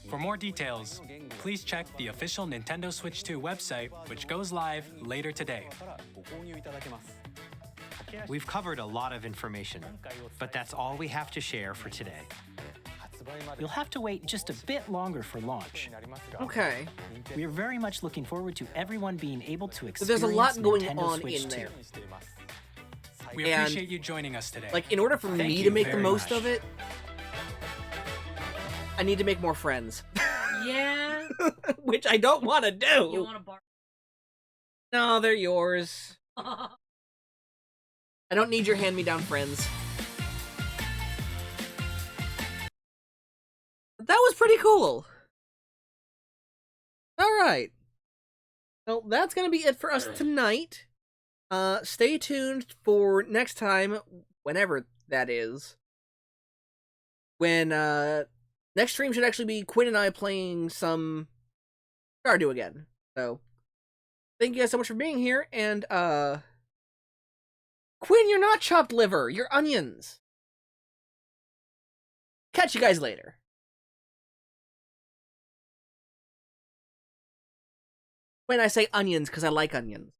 For more details, please check the official Nintendo Switch 2 website, which goes live later today.
We've covered a lot of information, but that's all we have to share for today.
You'll have to wait just a bit longer for launch.
Okay.
We are very much looking forward to everyone being able to
So
experience
there's a lot going
Nintendo
on
Switch
in
2.
there.
We
And,
appreciate you joining us today.
Like, in order for
Thank
me
you
to make the
very
most
much.
of it, I need to make more friends.
Yeah.
Which I don't want to do.
You want to bar?
No, they're yours. I don't need your hand-me-down friends. That was pretty cool. Alright. Well, that's gonna be it for us tonight. Stay tuned for next time, whenever that is. When, next stream should actually be Quinn and I playing some Stardew again. So, thank you guys so much for being here, and, Quinn, you're not chopped liver, you're onions. Catch you guys later. When I say onions, because I like onions.